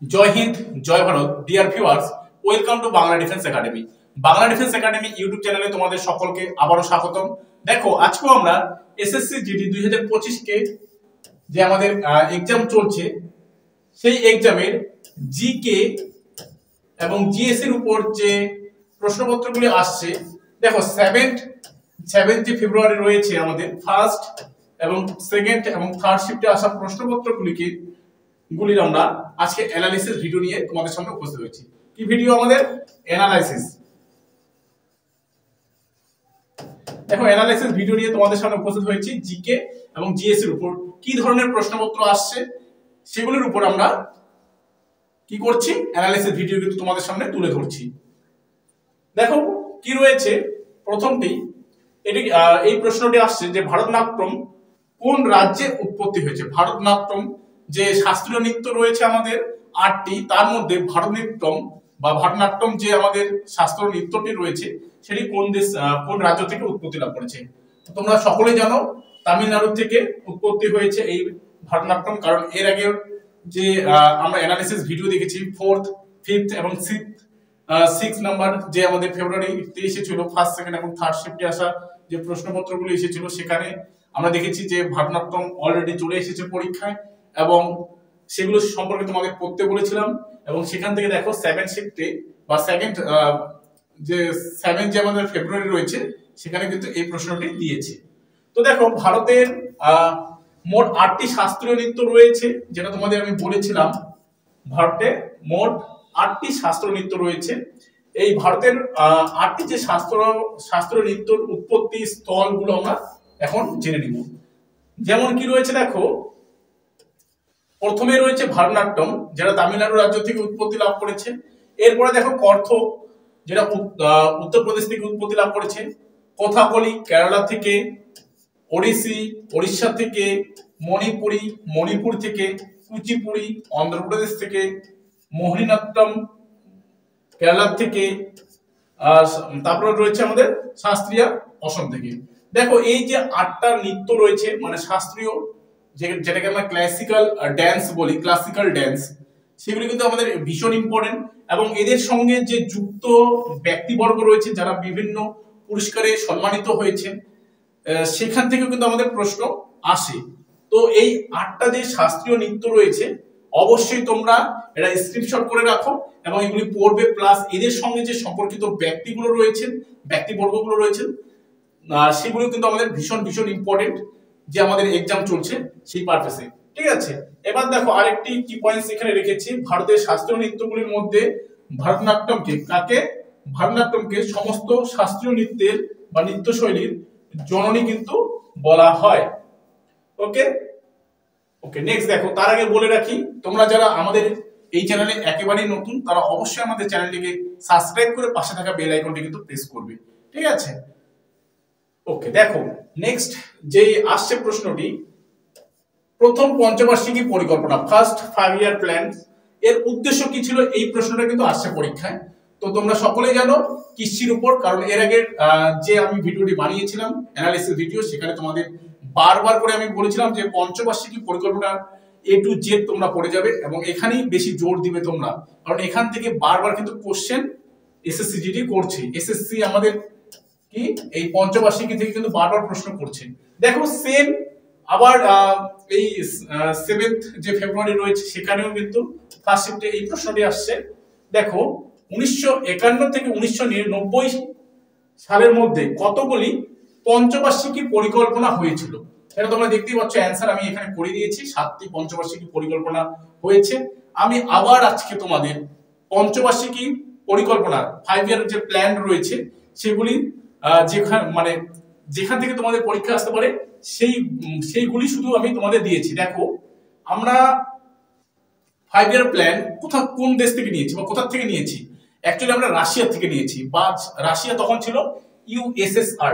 জয় হিন্দ, জয় Bharat, dear viewers, welcome to Bangla defence academy. Bangla defence academy YouTube চ্যানেলে তোমাদের সকলকে আবারও স্বাগতম। দেখো, আজকেও আমরা এসএসসি জিডি 2025 কে যে আমাদের এক্সাম চলছে, সেই এক্সামের জিকে এবং জিএস এর উপর যে প্রশ্নপত্রগুলি আসছে, দেখো 7 ফেব্রুয়ারি রয়েছে আমাদের ফার্স্ট এবং সেকেন্ড এবং থার্ড শিফটে আসা প্রশ্নপত্রগুলির আমরা আজকে অ্যানালাইসিস ভিডিও নিয়ে তোমাদের সামনে উপস্থিত হয়েছি। কি ভিডিও? আমাদের অ্যানালাইসিস। দেখো, অ্যানালাইসিস ভিডিও নিয়ে তোমাদের সামনে উপস্থিত হয়েছি। জিকে এবং জিএস এর উপর কি ধরনের প্রশ্নপত্র আসছে সেগুলোর উপর আমরা কি করছি, অ্যানালাইসিস ভিডিও কিন্তু তোমাদের সামনে তুলে ধরছি। দেখো কি রয়েছে, প্রথমটি এটি এই প্রশ্নটি আসছে যে ভারতনাট্যম কোন রাজ্যে উৎপত্তি হয়েছে। ভারতনাট্যম যে শাস্ত্রীয় নৃত্য রয়েছে আমাদের 8টি, তার মধ্যে ভারতনাট্যম যে আমাদের শাস্ত্রীয় নৃত্যটি রয়েছে সেটি কোন রাজ্য থেকে উৎপত্তি লাভ করেছে। তোমরা সকলেই জানো তামিলনাড়ু থেকে উৎপত্তি হয়েছে এই ভারতনাট্যম, কারণ এর আগে যে আমরা অ্যানালিসিস ভিডিও দেখেছি 4th, 5th এবং 6 নাম্বার যে আমাদের ফেব্রুয়ারিতে এসেছিল, ফার্স্ট, সেকেন্ড এবং থার্ড শিফটে আসা যে প্রশ্নপত্রগুলো এসেছিল, সেখানে আমরা দেখেছি যে ভারতনাট্যম অলরেডি চলে এসেছে পরীক্ষায় এবং সেগুলো সম্পর্কে তোমাদের পড়তে বলেছিলাম। এবং সেখান থেকে দেখো 7 শিফটে বা যে আমাদের ফেব্রুয়ারি রয়েছে সেখানে কিন্তু এই প্রশ্নটি দিয়েছে। তো দেখো, ভারতের মোট 8টি শাস্ত্রীয় নৃত্য রয়েছে, যেটা তোমাদের আমি বলেছিলাম। ভারতে মোট 8টি শাস্ত্রীয় নৃত্য রয়েছে। এই ভারতের 8টি যে শাস্ত্রীয় নৃত্যর উৎপত্তি স্থলগুলো আমরা এখন জেনে নিব। যেমন কি রয়েছে, দেখো প্রথমে রয়েছে ভারতনাট্যম, যেটা তামিলনাড়ু রাজ্য থেকে উৎপত্তি লাভ করেছে। এরপরে দেখো কত্থক, যেটা উত্তরপ্রদেশ থেকে উৎপত্তি লাভ করেছে। কথাকলি কেরালা থেকে, ওড়িশি ওড়িশা থেকে, মণিপুর থেকে, কুচিপুড়ি অন্ধ্রপ্রদেশ থেকে, মোহিনীঅট্টম কেরালা থেকে, তারপরে রয়েছে আমাদের শাস্ত্রীয় অসম থেকে। দেখো এই যে 8টা নৃত্য রয়েছে, মানে শাস্ত্রীয় যেটাকে আমরা ক্লাসিক্যাল ড্যান্স, সেগুলো কিন্তু আমাদের ভীষণ ইম্পর্টেন্ট। এবং এদের সঙ্গে যে যুক্ত ব্যক্তিবর্গ রয়েছে যারা বিভিন্ন পুরস্কারে সম্মানিত হয়েছেন, সেখান থেকে কিন্তু আমাদের প্রশ্ন আসে। তো এই 8টা যে শাস্ত্রীয় নৃত্য রয়েছে, অবশ্যই তোমরা এটা স্ক্রিনশট করে রাখো এবং এগুলি পড়বে। প্লাস এদের সঙ্গে যে সম্পর্কিত ব্যক্তিবর্গগুলো রয়েছেন, সেগুলো কিন্তু আমাদের ভীষণ ইম্পর্টেন্ট, যে আমাদের এক্সাম চলছে সেই পারপাসে। ঠিক আছে, এবার দেখো আরেকটি কি পয়েন্টস এখানে রেখেছি। ভারতের শাস্ত্রীয় নৃত্যগুলির মধ্যে ভারতনাট্যমকে সমস্ত শাস্ত্রীয় নৃত্যের বা নৃত্যশৈলীর জননী কিন্তু বলা হয়। ওকে, নেক্সট দেখো, তার আগে বলে রাখি, তোমরা যারা আমাদের এই চ্যানেলে একেবারেই নতুন, তারা অবশ্যই আমাদের চ্যানেলটিকে সাবস্ক্রাইব করে পাশে থাকা বেল আইকনটি কিন্তু প্রেস করবে। ঠিক আছে, ওকে। দেখো নেক্সট যে আসছে প্রশ্নটি, প্রথম পঞ্চবার্ষিকী পরিকল্পনা, ফার্স্ট 5 ইয়ার প্ল্যান, এর উদ্দেশ্য কি ছিল? এই প্রশ্নটা কিন্তু আসছে পরীক্ষায়। তো তোমরা সকলেই জানো কৃষির উপর, কারণ এর আগে যে আমি ভিডিওটি বানিয়েছিলাম অ্যানালিসিস ভিডিও, সেখানে তোমাদের বারবার করে আমি বলেছিলাম যে পঞ্চবার্ষিকী পরিকল্পনা A to Z তোমরা পড়ে যাবে এবং এখানেই বেশি জোর দিবে তোমরা, কারণ এখান থেকে বারবার কিন্তু কোশ্চেন এসএসসি জিডি করছে। এসএসসি আমাদের কি এই পঞ্চবার্ষিকী থেকে কিন্তু বারবার প্রশ্ন করছে। দেখো সেম আবার এই 7th যে ফেব্রুয়ারি রয়েছে, সেখানেও কিন্তু ফার্স্ট শিফটে এই প্রশ্নটি আসছে। দেখো 1951 থেকে 1999 সালের মধ্যে কতগুলি পঞ্চবার্ষিকী পরিকল্পনা হয়েছিল, সেটা তোমরা দেখতেই পাচ্ছ। অ্যান্সার আমি এখানে করে দিয়েছি, 7টি পঞ্চবার্ষিকী পরিকল্পনা হয়েছে। আমি আবার আজকে তোমাদের পঞ্চবার্ষিকী পরিকল্পনা 5 ইয়ার যে প্ল্যান রয়েছে, সেগুলি যেখান থেকে তোমাদের পরীক্ষা আসতে পারে সেইগুলি শুধু আমি তোমাদের দিয়েছি। দেখো আমরা 5 ইয়ার প্ল্যান কোন দেশ থেকে নিয়েছি বা কোথা থেকে নিয়েছি? অ্যাকচুয়ালি আমরা রাশিয়া থেকে নিয়েছি, বা রাশিয়া তখন ছিল ইউএসএসআর।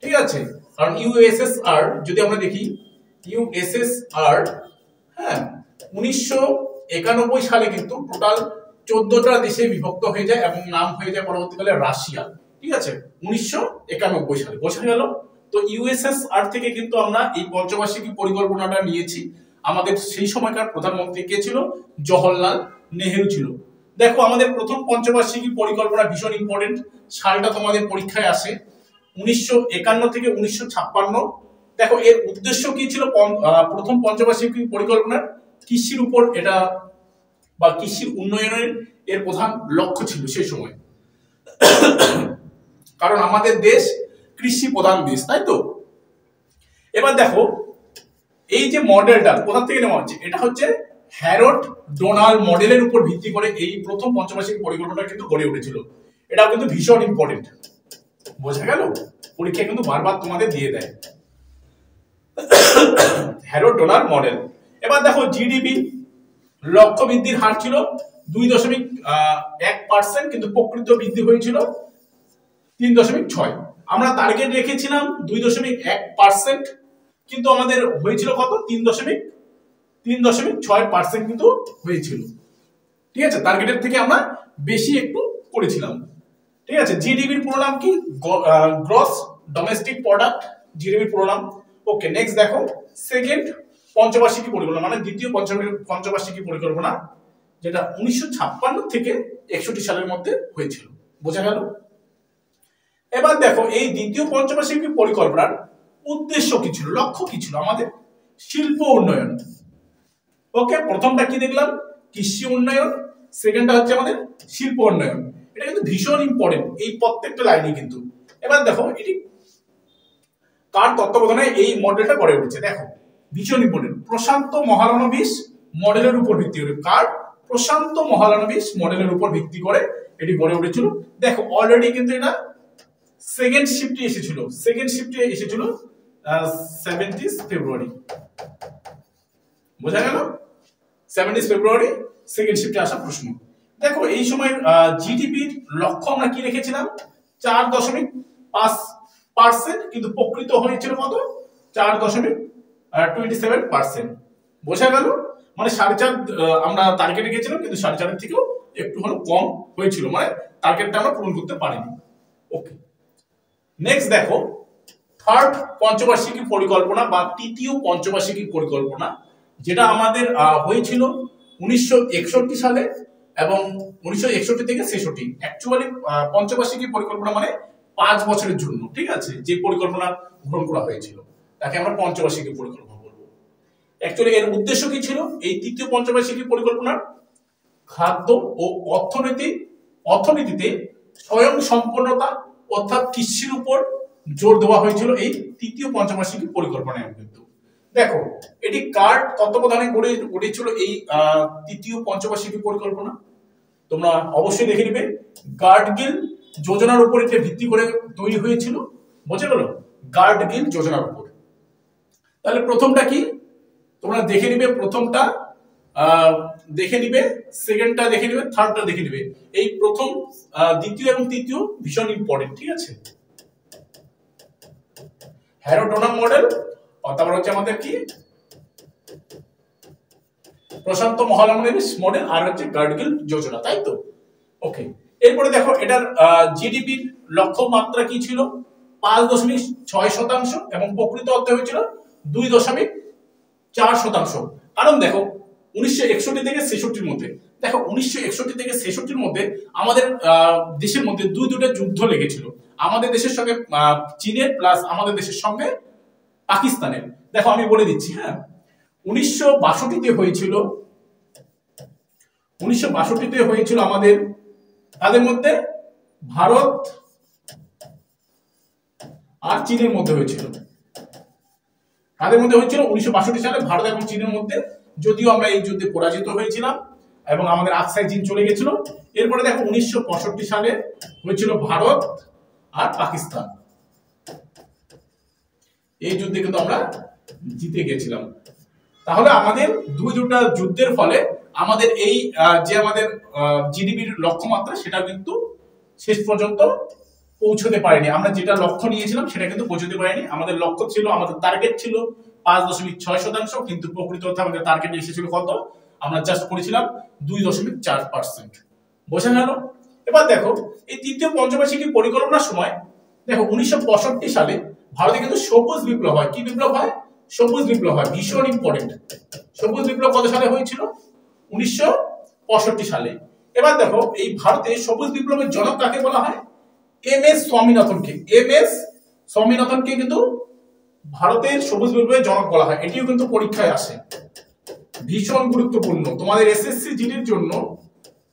ঠিক আছে, কারণ ইউএসএসআর যদি আমরা দেখি, ইউএসএসআর, হ্যাঁ, 1991 সালে কিন্তু টোটাল 14টা দেশে বিভক্ত হয়ে যায় এবং নাম হয়ে যায় পরবর্তীকালে রাশিয়া। ঠিক আছে, 1991 সালে, বোঝা গেল। তো ইউএসএসআর থেকে কিন্তু আমরা এই পঞ্চবার্ষিকী পরিকল্পনাটা নিয়েছি। আমাদের সেই সময়কার প্রধানমন্ত্রী কে ছিল? জওহরলাল নেহেরু ছিল। দেখো আমাদের প্রথম পঞ্চবার্ষিকী পরিকল্পনা ভীষণ ইম্পর্টেন্ট, সালটা তোমাদের পরীক্ষায় আসে 1951 থেকে 1956। দেখো এর উদ্দেশ্য কি ছিল? প্রথম পঞ্চবার্ষিকী পরিকল্পনার কৃষির উপর এটা বা কৃষির উন্নয়নের এর প্রধান লক্ষ্য ছিল সেই সময়, কারণ আমাদের দেশ কৃষি প্রধান দেশ, তাই তো। এবার দেখো এই যে মডেলটা কোথা থেকে নেওয়া হচ্ছে, এটা হচ্ছে হ্যারল্ড ডোনাল্ড মডেলের উপর ভিত্তি করে এই প্রথম পঞ্চবার্ষিক পরিকল্পনা কিন্তু গড়ে উঠেছিল। এটাও কিন্তু ভীষণ ইম্পর্টেন্ট, বোঝা গেল? পরীক্ষা কিন্তু বারবার তোমাদের দিয়ে দেয় হ্যারল্ড ডোনাল্ড মডেল। এবার দেখো জিডিপি লক্ষ্য বৃদ্ধির হার ছিল 2.1%, কিন্তু প্রকৃত বৃদ্ধি হয়েছিল 3.6। আমরা টার্গেট রেখেছিলাম 2.1%, কিন্তু আমাদের হয়েছিল কত? 3.6% কিন্তু হয়েছিল, ঠিক আছে। টার্গেটের থেকে আমরা বেশি একটু করেছিলাম, ঠিক আছে। জিডিপির পুরো নাম কি? গ্রস ডোমেস্টিক প্রোডাক্ট, জিডিপির পুরো নাম। ওকে, নেক্সট দেখো সেকেন্ড পঞ্চবার্ষিকী পরিকল্পনা, মানে দ্বিতীয় পঞ্চবার্ষিকী পরিকল্পনা, যেটা 1956 থেকে 61 সালের মধ্যে হয়েছিল, বোঝা গেল? এবার দেখো এই দ্বিতীয় পঞ্চবার্ষিকী পরিকল্পনার উদ্দেশ্য কি ছিল, লক্ষ্য কি ছিল? আমাদের শিল্প উন্নয়ন। ওকে, প্রথমটা কি দেখলাম? কৃষি উন্নয়ন, সেকেন্ডটা হচ্ছে আমাদের শিল্প উন্নয়ন। এটা কিন্তু ভীষণ ইম্পর্টেন্ট এই প্রত্যেকটা লাইনে কিন্তু। এবার দেখো এটি কার তত্ত্বাবধানে এই মডেলটা গড়ে উঠেছে? দেখো ভীষণ ইম্পর্টেন্ট, প্রশান্ত মহালানবিশ মডেলের উপর ভিত্তি করে। কার? প্রশান্ত মহালানবিশ মডেলের উপর ভিত্তি করে এটি গড়ে উঠেছিল। দেখো অলরেডি কিন্তু এটা সেকেন্ড শিফটে এসেছিল, 70 ফেব্রুয়ারি, বোঝা গেল? 70 ফেব্রুয়ারি সেকেন্ড শিফটে আসা প্রশ্ন। দেখো এই সময় জিডিপির লক্ষ্য আমরা কি রেখেছিলাম? 4.5%, কিন্তু প্রকৃত হয়েছিল কত? 4.27%, বোঝা গেল? মানে 4.5 আমরা টার্গেট রেখেছিলাম, কিন্তু 4.5 থেকেও একটু হলো কম হয়েছিল, মানে টার্গেটটা আমরা পূরণ করতে পারিনি। ওকে, নেক্সট দেখো থার্ড পঞ্চবার্ষিকী পরিকল্পনা বা তৃতীয় পঞ্চবার্ষিকী পরিকল্পনা, যেটা আমাদের হয়েছিল 1961 সালে এবং 1961 থেকে 66। অ্যাকচুয়ালি পঞ্চবার্ষিকী পরিকল্পনা মানে 5 বছরের জন্য, ঠিক আছে, যে পরিকল্পনা গ্রহণ করা হয়েছিল তাকে আমরা পঞ্চবার্ষিকী পরিকল্পনা বলবো। অ্যাকচুয়ালি এর উদ্দেশ্য কি ছিল? এই তৃতীয় পঞ্চবার্ষিকী পরিকল্পনার খাদ্য ও অর্থনীতিতে স্বয়ং সম্পূর্ণতা অর্থাৎ কৃষির উপর জোর দেওয়া হয়েছিল এই তৃতীয় পঞ্চবার্ষিকী পরিকল্পনায়। কিন্তু দেখো এটি কার তত্ত্বাবধানে গড়ে উঠেছিল এই তৃতীয় পঞ্চবার্ষিকী পরিকল্পনা? তোমরা অবশ্যই দেখে নিবে, গার্ডগিল যোজনার উপর এটা ভিত্তি করে তৈরি হয়েছিল, বোঝা গেল? গার্ডগিল যোজনার উপর। তাহলে প্রথমটা কি তোমরা দেখে নিবে, প্রথমটা দেখে নিবে, সেকেন্ডটা দেখে নিবে, থার্ডটা দেখে নিবে। এই প্রথম, দ্বিতীয় এবং তৃতীয় ভীষণ ইম্পর্টেন্ট, ঠিক আছে। হ্যারল্ড ডোনাল্ড মডেল, তারপর হচ্ছে আমাদের কি প্রশান্ত মহালানবিশ মডেল, আর হচ্ছে গার্ডগিল যোজনা, তাই তো। ওকে, এরপরে দেখো এটার জিডিপির লক্ষ্যমাত্রা কি ছিল? 5.6%, এবং প্রকৃত অর্থে হয়েছিল 2.4%। কারণ দেখো 1961 থেকে 66 মধ্যে, দেখো 1961 থেকে 66 মধ্যে আমাদের দেশের মধ্যে দুইটা যুদ্ধ লেগেছিল, আমাদের দেশের সঙ্গে চীনের, প্লাস আমাদের দেশের সঙ্গে পাকিস্তানের। দেখো আমি বলে দিচ্ছি, হ্যাঁ, 1962 হয়েছিল আমাদের, তাদের মধ্যে ভারত আর চীনের মধ্যে হয়েছিল। তাদের মধ্যে হয়েছিল 1962 সালে ভারত এবং চীনের মধ্যে, যদিও আমরা এই যুদ্ধে পরাজিত হয়েছিলাম এবং আমাদের আকসাই চীন চলে গেছিল। এরপরে দেখো 1965 সালে হয়েছিল ভারত আর পাকিস্তান, এই যুদ্ধে কিন্তু আমরা জিতে গেছিলাম। তাহলে আমাদের দুটা যুদ্ধের ফলে আমাদের এই যে আমাদের জিডিপির লক্ষ্যমাত্রা সেটা কিন্তু শেষ পর্যন্ত পৌঁছতে পারেনি। আমরা যেটা লক্ষ্য নিয়েছিলাম সেটা কিন্তু পৌঁছতে পারিনি। আমাদের লক্ষ্য ছিল, আমাদের টার্গেট ছিল 5.6%, কিন্তু প্রকৃত অর্থে আমাদের টার্গেট এসেছিল কত? আমরা জাস্ট করেছিলাম 2.4%, বোঝা গেল? এবার দেখো এই তৃতীয় পঞ্চবার্ষিকী পরিকল্পনার সময় দেখো 1965 সালে ভারতে কিন্তু সবুজ বিপ্লব হয়। কি বিপ্লব হয়? সবুজ বিপ্লব হয়, ভীষণ ইম্পর্টেন্ট। সবুজ বিপ্লব কত সালে হয়েছিল? 1965 সালে। এবার দেখো এই ভারতে সবুজ বিপ্লবের জনক কাকে বলা হয়? এম.এস. স্বামীনাথনকে। এম.এস. স্বামীনাথনকে কিন্তু ভারতের সবুজ বিপ্লবের জনক বলা হয়। এটিও কিন্তু পরীক্ষায় আসে, ভীষণ গুরুত্বপূর্ণ তোমাদের এসএসসি জিডির জন্য,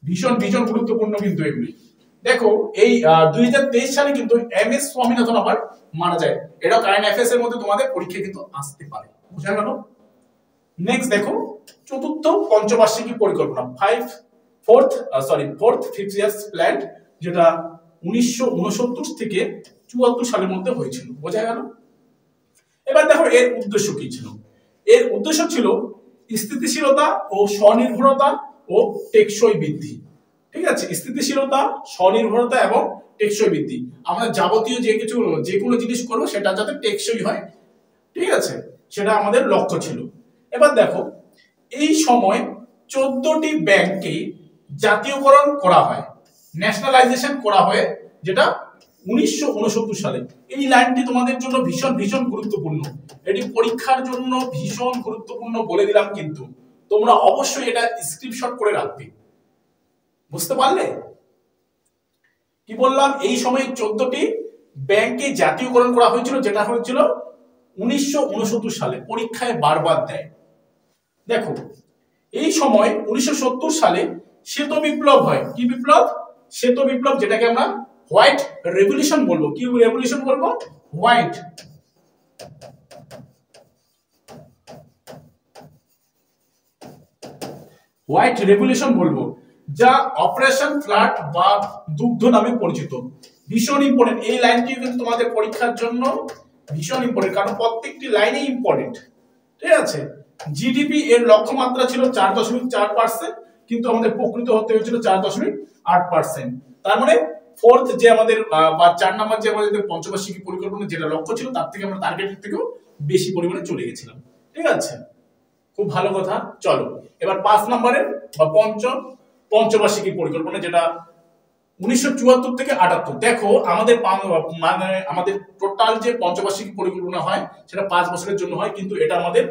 ভীষণ ভীষণ গুরুত্বপূর্ণ কিন্তু এগুলি। দেখো এই 2023 সালে কিন্তু এম.এস. স্বামীনাথন আবার মারা যায়। এটা কারেন্ট অ্যাফেয়ার্স এর মধ্যে তোমাদের পরীক্ষায় কিন্তু আসতে পারে, বুঝা গেল? নেক্সট দেখো চতুর্থ পঞ্চবার্ষিকী পরিকল্পনা, ফোর্থ ফিফথ ইয়ার্স প্ল্যান, যেটা 1969 থেকে 74 সালের মধ্যে হয়েছিল, বোঝা গেল? এবার দেখো এর উদ্দেশ্য কি ছিল? এর উদ্দেশ্য ছিল স্থিতিশীলতা ও স্বনির্ভরতা ও টেকসই বৃদ্ধি। ঠিক আছে, স্থিতিশীলতা, স্বনির্ভরতা এবং টেকসই বৃদ্ধি। আমরা যাবতীয় যে কোনো জিনিস করবো সেটা যাতে টেকসই হয়, ঠিক আছে, সেটা আমাদের লক্ষ্য ছিল। এবার দেখো এই সময় 14টি ব্যাংককে জাতীয়করণ করা হয়, ন্যাশনালাইজেশন করা হয়, যেটা 1969 সালে। এই লাইনটি তোমাদের জন্য ভীষণ ভীষণ গুরুত্বপূর্ণ, এটি পরীক্ষার জন্য ভীষণ গুরুত্বপূর্ণ বলে দিলাম, কিন্তু তোমরা অবশ্যই এটা স্ক্রিনশট করে রাখবে, বুঝতে পারলে? কি বললাম? এই সময় 14টি ব্যাংকে জাতীয়করণ করা হয়েছিল, যেটা হয়েছিল 1969 সালে, পরীক্ষায় বারবার দেয়। দেখো এই সময় 1970 সালে শ্বেত বিপ্লব হয়। কি বিপ্লব? শ্বেত বিপ্লব, যেটাকে আমরা হোয়াইট রেভলিউশন বলবো। কি রেভলিউশন বলবো? হোয়াইট রেভলিউশন বলবো, যা অপারেশন ফ্লাড বা দুগ্ধ নামে পরিচিত। ভীষণ ইম্পর্টেন্ট এই লাইনটি, কিন্তু তোমাদের পরীক্ষার জন্য ভীষণ ইম্পর্টেন্ট, কারণ প্রত্যেকটি লাইনই ইম্পর্টেন্ট। ঠিক আছে, জিডিপি এর লক্ষ্যমাত্রা ছিল 4.4%, কিন্তু আমাদের প্রকৃত হতে হয়েছিল 4.8%। তার মানে ফোর্থ যে আমাদের বা 4 নম্বর যে আমাদের পঞ্চবার্ষিকী পরিকল্পনা যেটা লক্ষ্য ছিল, তার থেকে আমরা টার্গেটের থেকেও বেশি পরিমাণে চলে গেছিলাম। ঠিক আছে, খুব ভালো কথা। চলো এবার 5 নম্বরের বা পঞ্চবার্ষিকী পরিকল্পনা, যেটা 1974 থেকে 78। দেখো আমাদের মানে আমাদের টোটাল যে পঞ্চবার্ষিকী পরিকল্পনা হয় সেটা 5 বছরের জন্য হয়, কিন্তু এটা আমাদের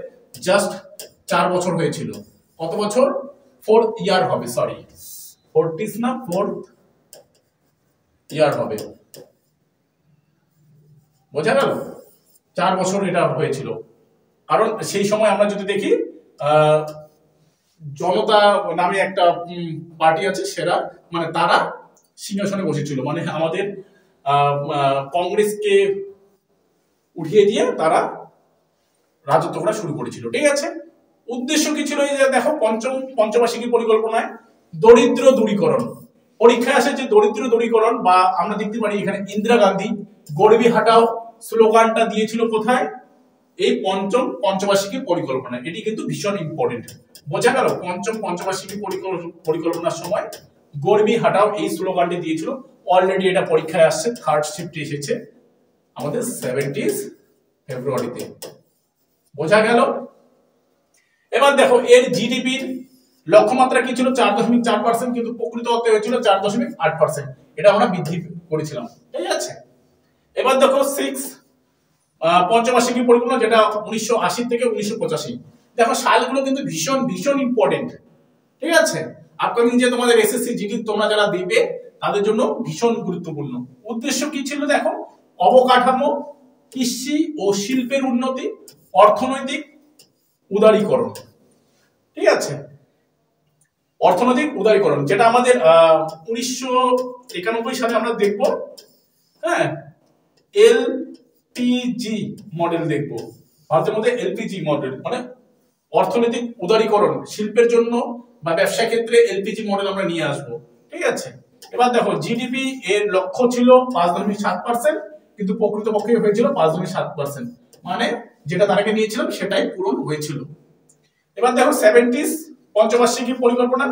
জাস্ট 4 বছর হয়েছিল। কত বছর? 4 ইয়ার হবে, সরি 40 না 4 ইয়ার হবে, বোঝা গেল? 4 বছর এটা হয়েছিল, কারণ সেই সময় আমরা যদি দেখি জনতা নামে একটা পার্টি আছে, সেরা মানে তারা সিংহাসনে বসেছিল, মানে আমাদের কংগ্রেসকে উঠিয়ে দিয়ে তারা রাজত্ব করা শুরু করেছিল। ঠিক আছে, উদ্দেশ্য কি ছিল? এই যে দেখো পঞ্চবার্ষিকী পরিকল্পনায় দরিদ্র দূরীকরণ, পরীক্ষায় আসে যে দরিদ্র দূরীকরণ, বা আমরা দেখতে পারি এখানে ইন্দিরা গান্ধী গরিবি হাটাও স্লোগানটা দিয়েছিল কোথায়? এই পঞ্চবার্ষিকী পরিকল্পনা। এটি কিন্তু ভীষণ ইম্পর্টেন্ট, বোঝা গেল? পঞ্চবার্ষিকী পরিকল্পনার সময় গরিবি হাটাও এই স্লোগানটি দিয়েছিল। অলরেডি এটা পরীক্ষায় আসছে, থার্ড শিফটে এসেছে আমাদের 70 ফেব্রুয়ারিতে, বোঝা গেল? এবার দেখো এর জিডিপির লক্ষ্যমাত্রা কি ছিল? 4.4%, কিন্তু প্রকৃত অর্থে হয়েছিল 4.8%। এটা আমরা বৃদ্ধি করেছিলাম। ঠিক আছে, এবার দেখো 6 পঞ্চবার্ষিকী পরিকল্পনা, যেটা 1980 থেকে 1985। দেখো সালগুলো কিন্তু ভীষণ ভীষণ ইম্পর্টেন্ট। ঠিক আছে, আপকামিং যে তোমাদের এসএসসি জিডি তোমরা যারা দিবে তাদের জন্য ভীষণ গুরুত্বপূর্ণ। উদ্দেশ্য কি ছিল? দেখো অবকাঠামো, কৃষি ও শিল্পের উন্নতি, অর্থনৈতিক উদারীকরণ। ঠিক আছে, অর্থনৈতিক উদারীকরণ, যেটা আমাদের 1991 সালে আমরা দেখব। হ্যাঁ, এলপিজি মডেল দেখব ভারতের মধ্যে। এলপিজি মডেল মানে অর্থনৈতিক উদারীকরণ, শিল্পের জন্য বা ব্যবসা ক্ষেত্রে এলপিজি মডেল আমরা নিয়ে আসব। ঠিক আছে, এবার দেখো জিডিপি এর লক্ষ্য ছিল 5.7%, কিন্তু প্রকৃতপক্ষে হয়েছিল 5.7%, মানে যেটা তার আগে নিয়েছিলাম সেটাই পূরণ হয়েছিল। এবার দেখো 70 পঞ্চবার্ষিকী পরিকল্পনা,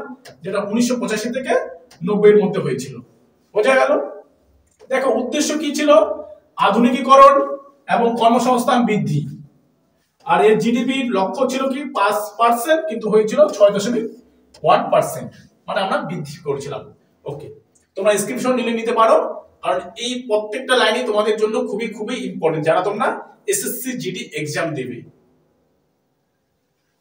যেটা 1985 থেকে 90 এর মধ্যে হয়েছিল, বোঝা গেল? দেখো উদ্দেশ্য কি ছিল? আধুনিকীকরণ এবং কর্মসংস্থান বৃদ্ধি। আর এর জিডিপির লক্ষ্য ছিল কি 5%, কিন্তু হয়েছিল 6.1%, মানে আমরা বৃদ্ধি করেছিলাম। ওকে, তোমরা স্ক্রিনশট নিতে পারো, কারণ এই প্রত্যেকটা লাইনই তোমাদের জন্য খুবই খুবই ইম্পর্টেন্ট, যারা তোমরা এসএসসি জিডি এক্সাম দেবে।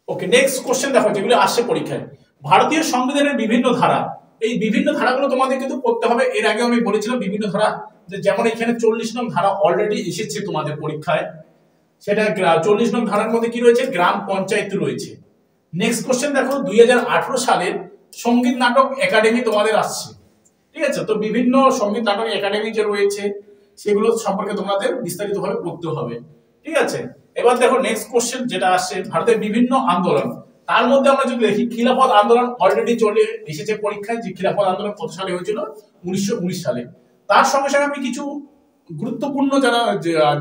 ওকে, নেক্সট কোশ্চেন দেখো যেগুলো আসছে পরীক্ষায়। ভারতীয় সংবিধানের বিভিন্ন ধারা, এই বিভিন্ন ধারাগুলো তোমাদের কিন্তু পড়তে হবে। এর আগে আমি বলেছিলাম বিভিন্ন ধারা, যে যেমন এখানে 40 নং ধারা অলরেডি এসেছে তোমাদের পরীক্ষায়, সেটা 40 নং ধারার মধ্যে কি রয়েছে, গ্রাম পঞ্চায়েত রয়েছে। নেক্সট কোশ্চেন দেখো 2018 সালের সঙ্গীত নাটক একাডেমি তোমাদের আসছে, ঠিক আছে। তো বিভিন্ন সঙ্গীত নাটক একাডেমি যে রয়েছে সেগুলো সম্পর্কে তোমাদের বিস্তারিতভাবে পড়তে হবে, ঠিক আছে। এবার দেখো নেক্সট কোশ্চেন যেটা আসছে, ভারতের বিভিন্ন আন্দোলন, তার মধ্যে আমরা যদি দেখি খিলাফত আন্দোলন অলরেডি চলে এসেছে পরীক্ষায়, যে খিলাফত আন্দোলন কত সালে হয়েছিল, 1919 সালে। তার সঙ্গে সঙ্গে আমি কিছু গুরুত্বপূর্ণ যারা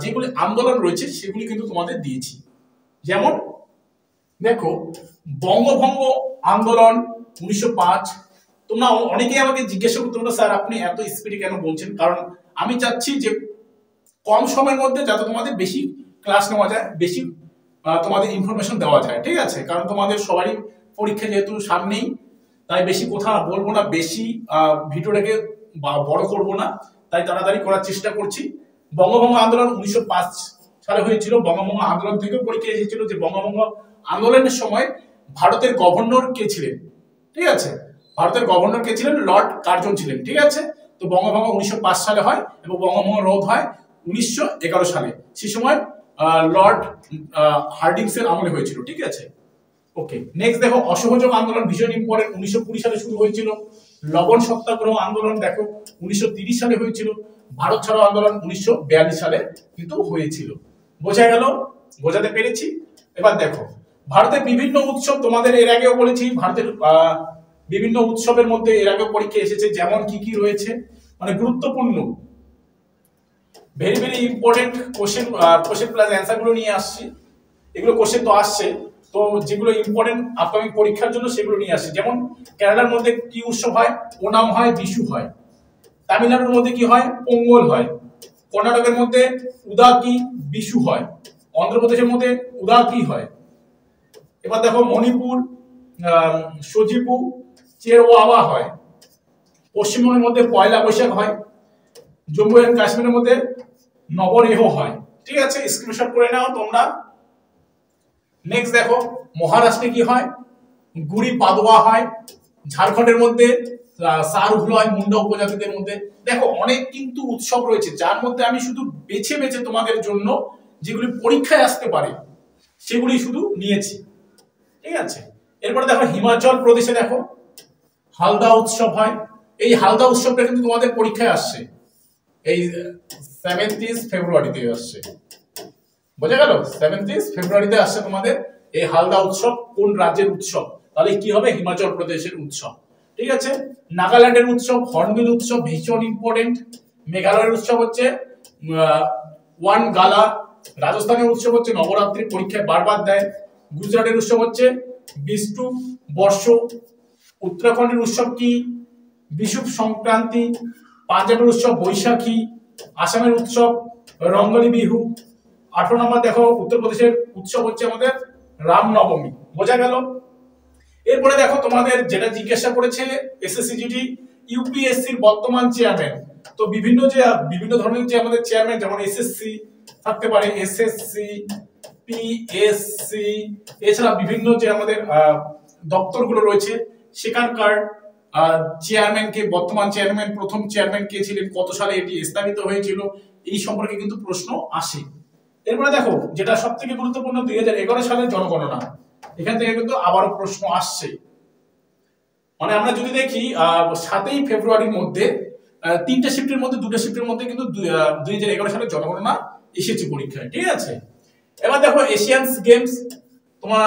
যেগুলি আন্দোলন রয়েছে সেগুলি কিন্তু তোমাদের দিয়েছি। যেমন দেখো বঙ্গভঙ্গ আন্দোলন 1905। তোমরা অনেকেই আমাকে জিজ্ঞাসা করতে পারো স্যার আপনি এত স্পিডে কেন বলছেন, কারণ আমি চাচ্ছি যে কম সময়ের মধ্যে যাতে তোমাদের বেশি ক্লাস নেওয়া যায়, বেশি তোমাদের ইনফরমেশন দেওয়া যায়, ঠিক আছে। কারণ তোমাদের সবারই পরীক্ষা যেহেতু সামনেই, তাই বেশি কথা বলবো না, বেশি ভিডিওটাকে বড় করব না, তাই তাড়াতাড়ি করার চেষ্টা করছি। বঙ্গভঙ্গ আন্দোলন 1905 সালে হয়েছিল। বঙ্গভঙ্গ আন্দোলন থেকেও পরীক্ষা এসেছিল যে বঙ্গভঙ্গ আন্দোলনের সময় ভারতের গভর্নর কে ছিলেন, ঠিক আছে। ভারতের গভর্নর কে ছিলেন, লর্ড কার্জন ছিলেন, ঠিক আছে। তো বঙ্গভঙ্গ 1905 সালে হয় এবং বঙ্গভঙ্গ রোধ হয় 1911 সালে। সেই সময় লর্ড হার্ডিংস এর আমলে হয়েছিল, ঠিক আছে। ওকে, নেক্সট দেখো অসহযোগ আন্দোলন ভীষণ ইম্পর্টেন্ট, 1920 সালে শুরু হয়েছিল। লবণ সত্যাগ্রহ আন্দোলন দেখো 1930 সালে হয়েছিল। ভারত ছাড়ো আন্দোলন 1942 সালে কিন্তু হয়েছিল। বোঝা গেল? বোঝাতে পেরেছি? এবার দেখো ভারতের বিভিন্ন উৎসব, তোমাদের এর আগেও বলেছি ভারতের বিভিন্ন উৎসবের মধ্যে এর আগেও পরীক্ষা এসেছে, যেমন কি কি রয়েছে, মানে গুরুত্বপূর্ণ very very important question plus answer গুলো নিয়ে আসছি। এগুলো কোশ্চেন তো আসছে, তো যেগুলো ইম্পর্টেন্ট আপকামিং পরীক্ষার জন্য সেগুলো নিয়ে আসছে। যেমন কেরালার মধ্যে কি উৎসব হয়, ওনাম হয়, বিশু হয়। তামিলনাড়ুর মধ্যে কি হয়, পোঙ্গল হয়। কর্ণাটকের মধ্যে উদাকি বিশু হয়। অন্ধ্রপ্রদেশের মধ্যে উদাকি হয়। এবার দেখো মণিপুর সজিপু চেরওয়াবা হয়। পশ্চিমবঙ্গের মধ্যে পয়লা বৈশাখ হয়। জম্মু এন্ড কাশ্মীরের মধ্যে নবরেহ হয়, ঠিক আছে। স্ক্রিনশট করে নাও তোমরা। নেক্সট দেখো মহারাষ্ট্রে কি হয়, গুড়ি পাদোয়া হয়। ঝাড়খণ্ডের মধ্যে সারহুল হয় মুন্ডা উপজাতিদের মধ্যে। দেখো অনেক কিন্তু উৎসব রয়েছে, যার মধ্যে আমি শুধু বেছে বেছে তোমাদের জন্য যেগুলি পরীক্ষায় আসতে পারে সেগুলি শুধু নিয়েছি, ঠিক আছে। এরপরে দেখো হিমাচল প্রদেশে দেখো হালদা উৎসব হয়। এই হালদা উৎসবটা কিন্তু তোমাদের পরীক্ষায় আসছে, এই 27 ফেব্রুয়ারিতে আসছে। বোঝা গেল? 27 ফেব্রুয়ারিতে আসছে তোমাদের এই হালদা উৎসব। কোন রাজ্যের উৎসব? তাহলে কি হবে, হিমাচল প্রদেশের উৎসব, ঠিক আছে। নাগাল্যান্ডের উৎসব হর্নবিল উৎসব, ভীষণ ইম্পর্টেন্ট। মেঘালয়ের উৎসব হচ্ছে ওয়ান গালা। রাজস্থানের উৎসব হচ্ছে নবরাত্রি, পরীক্ষায় বারবার দেয়। গুজরাটের উৎসব হচ্ছে বিষ্টু বর্ষ। উত্তরাখণ্ডের উৎসব কি, বিশুভ সংক্রান্তি। পাঞ্জাবের উৎসব বৈশাখী। আসামের উৎসব রঙ্গলি বিহু। 18 নম্বর দেখো উত্তরপ্রদেশের উৎসব হচ্ছে আমাদের রামনবমী। বোঝা গেল? এরপরে দেখো তোমাদের যেটা জিজ্ঞাসা করেছে এসএসসিজিডি ইউপিএসসির বর্তমান চেয়ারম্যান। তো বিভিন্ন ধরনের যে আমাদের চেয়ারম্যান, যেমন এসএসসি থাকতে পারে, এসএসসি, পিএসসি, এছাড়া বিভিন্ন যে আমাদের দপ্তরগুলো রয়েছে সেখানকার চেয়ারম্যানকে, বর্তমান চেয়ারম্যান, প্রথম চেয়ারম্যান কে ছিলেন, কত সালে এটি স্থাপিত হয়েছিল, এই সম্পর্কে কিন্তু প্রশ্ন আসে। এরপরে দেখো যেটা সব থেকে গুরুত্বপূর্ণ 2011 সালের জনগণনা, এখান থেকে কিন্তু আবারও প্রশ্ন আসছে। মানে আমরা যদি দেখি 7ই ফেব্রুয়ারির মধ্যে 3টে শিফটের মধ্যে 2টা শিফটের মধ্যে কিন্তু 2011 সালের জনগণনা এসেছে পরীক্ষায়, ঠিক আছে। এবার দেখো এশিয়ান গেমস, তোমরা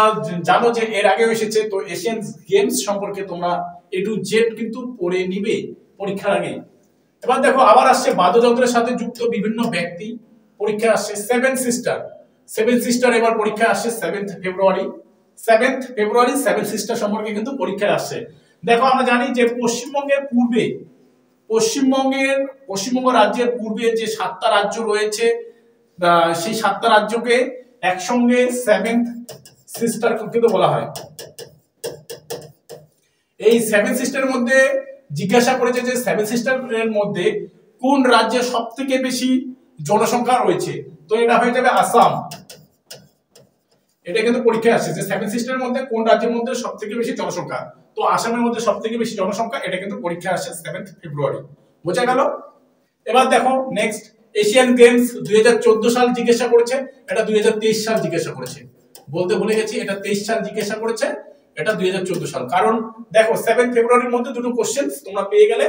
জানো যে এর আগেও এসেছে, তো এশিয়ান গেমস সম্পর্কে তোমরা A to Z কিন্তু পড়ে নিবে পরীক্ষার আগে। এবার দেখো আবার আসছে বাদ্যযন্ত্রের সাথে যুক্ত বিভিন্ন ব্যক্তি, পরীক্ষা আসছে। সেভেন সিস্টার এবার পরীক্ষা আসছে 7th ফেব্রুয়ারি। 7 সিস্টার সম্পর্কে কিন্তু পরীক্ষা আসছে। দেখো আমরা জানি যে পশ্চিমবঙ্গ রাজ্যের পূর্বে যে 7টা রাজ্য রয়েছে, সেই 7টা রাজ্যকে একসঙ্গে 7th সিস্টার কিন্তু বলা হয়। এই 7 সিস্টারের মধ্যে জিজ্ঞাসা করেছে যে 7 সিস্টারের মধ্যে কোন রাজ্যে সবথেকে বেশি জনসংখ্যা রয়েছে, তো এটা হয়ে যাবে আসাম। এটা কিন্তু পরীক্ষায় আসে যে 7 সিস্টারের মধ্যে কোন রাজ্যের মধ্যে সবথেকে বেশি জনসংখ্যা। তো আসামের মধ্যে সবথেকে বেশি জনসংখ্যা, এটা কিন্তু পরীক্ষায় আসে 7 ফেব্রুয়ারি। বোঝা গেল? এবার দেখো নেক্সট, এশিয়ান গেমস 2014 সাল জিজ্ঞাসা করেছে, এটা 2023 সাল জিজ্ঞাসা করেছে। বলতে ভুলে গেছি, এটা 23 সাল জিজ্ঞাসা করেছে, এটা 2014 সাল। কারণ দেখো 7 ফেব্রুয়ারির মধ্যে দুটো কোশ্চেন তোমরা পেয়ে গেলে,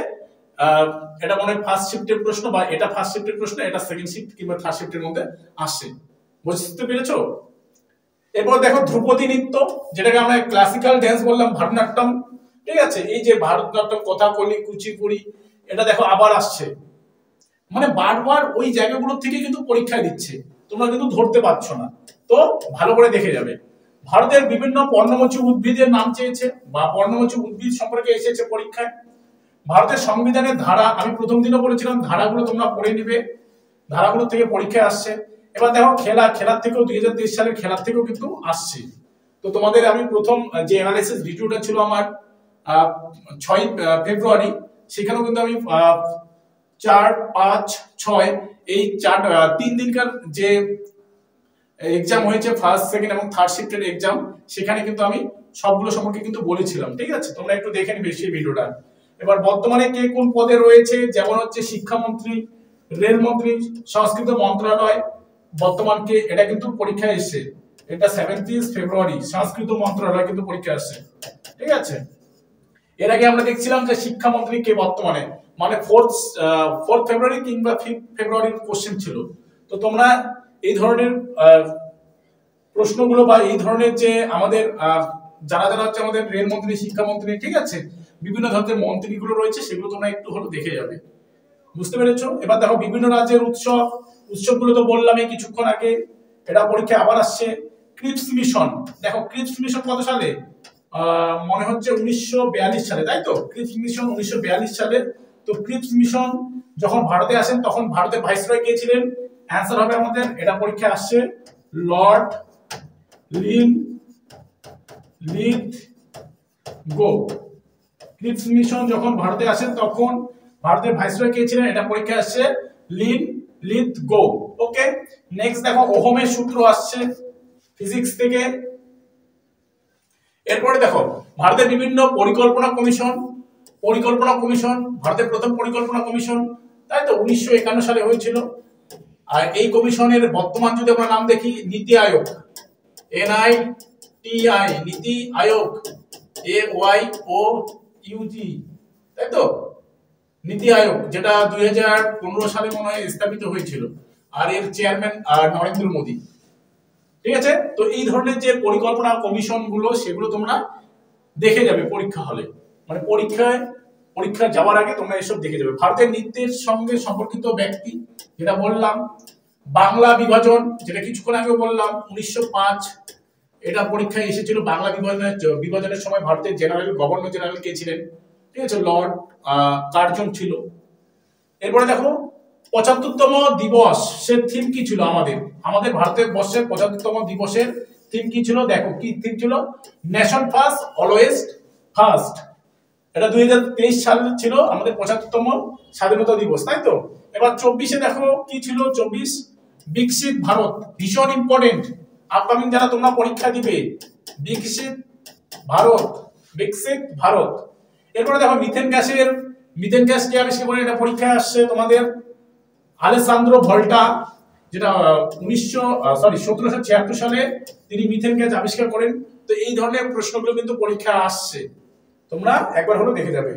এটা মনে হয় ফার্স্ট শিফটের প্রশ্ন, বা এটা ফার্স্ট শিফটের প্রশ্ন, এটা সেকেন্ড শিফট কিংবা থার্ড শিফটের মধ্যে আসছে। বুঝতে পেরেছো? এরপর দেখো ধ্রুপদী নৃত্য, যেটাকে আমরা ক্লাসিক্যাল ড্যান্স বললাম, ভারতনাট্যম। ঠিক আছে, এই যে ভারতনাট্যম, কথাকলি, কুচিপুড়ি, এটা দেখো আবার আসছে। মানে বারবার ওই জায়গাগুলো থেকে কিন্তু পরীক্ষায় দিচ্ছে, তোমরা কিন্তু ধরতে পারছো না, তো ভালো করে দেখে যাবে। ভারতের বিভিন্ন পর্ণমোচী উদ্ভিদের নাম চেয়েছে, বা পর্ণমোচী উদ্ভিদ সম্পর্কে এসেছে পরীক্ষায়। ভারতের সংবিধানের ধারা, আমি প্রথম দিনও বলেছিলাম ধারাগুলো তোমরা পড়ে নিবে, ধারাগুলো থেকে পরীক্ষায় আসছে। এবার দেখো খেলার থেকেও 2023 সালের খেলার থেকেও কিন্তু আসছে। তো তোমাদের আমি প্রথম যে অ্যানালাইসিস ভিডিওটা ছিল আমার 6 ফেব্রুয়ারি, সেখানেও কিন্তু আমি 4, 5, 6 এই 3 দিনকার যে এক্সাম হয়েছে, ফার্স্ট, সেকেন্ড এবং থার্ড শিফটের এক্সাম, সেখানে কিন্তু আমি সবগুলো সম্পর্কে কিন্তু বলেছিলাম। ঠিক আছে, তোমরা একটু দেখে নিবে সেই ভিডিওটা। এবার বর্তমানে কে কোন পদে রয়েছে, যেমন হচ্ছে শিক্ষামন্ত্রী, রেলমন্ত্রী, সংস্কৃতি মন্ত্রণালয়, বর্তমান কে, এটা কিন্তু পরীক্ষায় এসেছে। এটা 7 ফেব্রুয়ারি সংস্কৃতি মন্ত্রণালয় কিন্তু পরীক্ষা আসছে। ঠিক আছে, এর আগে আমরা দেখছিলাম যে শিক্ষামন্ত্রী কে বর্তমানে, মানে 4 ফেব্রুয়ারি কিংবা 5 ফেব্রুয়ারির কোশ্চেন ছিল। তো তোমরা এই ধরনের প্রশ্নগুলো, বা এই ধরনের যে আমাদের যারা যারা হচ্ছে আমাদের রেলমন্ত্রী, শিক্ষামন্ত্রী, ঠিক আছে, বিভিন্ন ধরনের মন্ত্রীগুলো রয়েছে, সেগুলো তোমরা একটু হলেও দেখে যাবে। বুঝতে পেরেছো? এবার দেখো বিভিন্ন রাজ্যের উৎসবগুলো তো বললামই কিছুক্ষণ আগে, এটা পরীক্ষায় আবার আসছে। ক্রিপস মিশন, দেখো ক্রিপস মিশন কত সালে, মনে হচ্ছে 1942 সালে, তাই তো? ক্রিপস মিশন 1942 সালে। তো ক্রিপস মিশন যখন ভারতে আসেন, তখন ভারতের ভাইসরয় কে ছিলেন? অ্যান্সার হবে আমাদের, এটা পরীক্ষায় আসছে, লর্ড লিথগো। ক্রিপস মিশন যখন ভারতে আসেন, তখন ভারতের ভাইসরয় কে ছিলেন? এটা পরীক্ষায় আসছে, লিথগো। ওকে, নেক্সট দেখো ওহমের সূত্র আসছে ফিজিক্স থেকে। এরপরে দেখো ভারতের বিভিন্ন পরিকল্পনা কমিশন, ভারতের প্রথম পরিকল্পনা কমিশন, তাই তো 1951 সালে হয়েছিল। আর এই কমিশনের বর্তমান যদি আমরা নাম দেখি, নীতি আয়োগ, NITI, নীতি আয়োগ, AYOUG, তাই তো? নীতি আয়োগ, যেটা 2015 সালে মনে হয় স্থাপিত হয়েছিল, আর এর চেয়ারম্যান নরেন্দ্র মোদী। ঠিক আছে, তো এই ধরনের যে পরিকল্পনা কমিশন গুলো, সেগুলো তোমরা দেখে যাবে পরীক্ষা হলে, মানে পরীক্ষা যাওয়ার আগে তোমরা এসব দেখে যাবে। ভারতের নৃত্যের সঙ্গে সম্পর্কিত ব্যক্তি, যেটা বললাম, বাংলা বিভাজন, যেটা কিছুক্ষণ আগে বললাম 1905, এটা পরীক্ষায় এসেছিল। বাংলা বিভাজনের সময় ভারতের গভর্নর জেনারেল কে ছিলেন? ঠিক আছে, লর্ড কার্জন ছিল। এরপরে দেখো 75তম দিবসের থিম কি ছিল? আমাদের ভারতের বর্ষের 75তম দিবসের থিম কি ছিল? দেখো কি থিম ছিল, নেশন ফার্স্ট, অলওয়েজ ফার্স্ট। এটা 2023 সাল ছিল আমাদের 75তম স্বাধীনতা দিবস, তাই তো? এবার 24-এ দেখো কি ছিল, 24 বিকশিত ভারত, ভীষণ ইম্পর্টেন্ট, আপকামিং যারা তোমরা পরীক্ষা দিবে, বিকশিত ভারত। এরপরে দেখো মিথেন গ্যাস কে আবিষ্কার করেন? এটা পরীক্ষায় আসছে তোমাদের, আলেসান্দ্রো ভল্টা, যেটা 1776 সালে তিনি মিথেন গ্যাস আবিষ্কার করেন। তো এই ধরনের প্রশ্নগুলো কিন্তু পরীক্ষায় আসছে, তোমরা একবার হলো দেখে যাবে।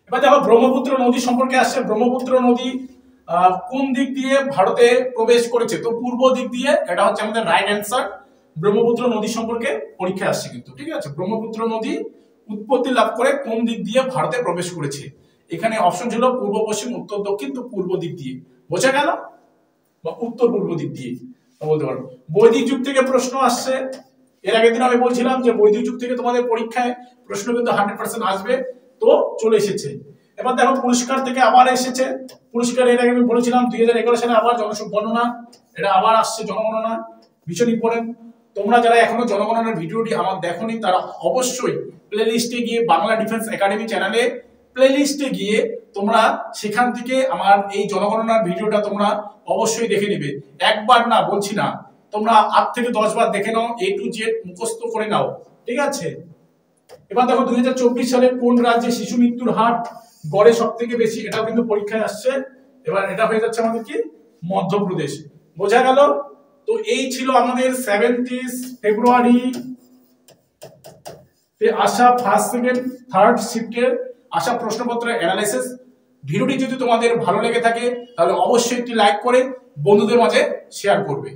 এবার দেখো ব্রহ্মপুত্র নদী সম্পর্কে আসছে। ব্রহ্মপুত্র নদী কোন দিক দিয়ে ভারতে প্রবেশ করেছে? তো পূর্ব দিক দিয়ে, এটা হচ্ছে আমাদের রাইট অ্যান্সার। ব্রহ্মপুত্র নদী সম্পর্কে পরীক্ষায় আসছে কিন্তু, ঠিক আছে? ব্রহ্মপুত্র নদী উৎপত্তি লাভ করে কোন দিক দিয়ে ভারতে প্রবেশ করেছে? এখানে অপশন ছিল পূর্ব, পশ্চিম, উত্তর, দক্ষিণ। তো পূর্ব দিক দিয়ে, বোঝা গেল, বা উত্তর পূর্ব দিক দিয়ে বলতে পারো। বৈদিক যুগ থেকে প্রশ্ন আসছে। এর আগের দিন আমি বলছিলাম যে বৈদিক যুগ থেকে তোমাদের পরীক্ষায় প্রশ্ন কিন্তু 100% আসবে, তো চলে এসেছে। এবার দেখো পুরস্কার থেকে আবার এসেছে। পুরস্কার এর আগে আমি বলেছিলাম 2011 সালে আবার জনগণনা, এটা আবার আসছে জনগণনা, ভীষণ ইম্পর্টেন্ট। তোমরা যারা এখনো জনগণনার ভিডিওটি আমার দেখোনি, তারা অবশ্যই প্লেলিস্টে গিয়ে, বাংলা ডিফেন্স একাডেমি চ্যানেলে প্লেলিস্টে গিয়ে তোমরা সেখান থেকে আমার এই জনগণনার ভিডিওটা তোমরা অবশ্যই দেখে নিবে। একবার না, বলছি না, তোমরা 8 থেকে 10 বার দেখে নাও, A to Z মুখস্থ করে নাও, ঠিক আছে। এবার দেখো 2024 সালে কোন রাজ্যে শিশু মৃত্যুর হার গড়ে সবথেকে বেশি, এটাও কিন্তু পরীক্ষায় আসছে। এবার এটা হয়ে যাচ্ছে আমাদের কি মধ্যপ্রদেশ। বোঝা গেল? তো এই ছিল আমাদের 27 ফেব্রুয়ারি তে আসা ফার্স্ট সেকেন্ড থার্ড শিফটের আসা প্রশ্নপত্রের অ্যানালাইসিস। ভিডিওটি যদি তোমাদের ভালো লেগে থাকে তাহলে অবশ্যই একটি লাইক করে বন্ধুদের মাঝে শেয়ার করবে।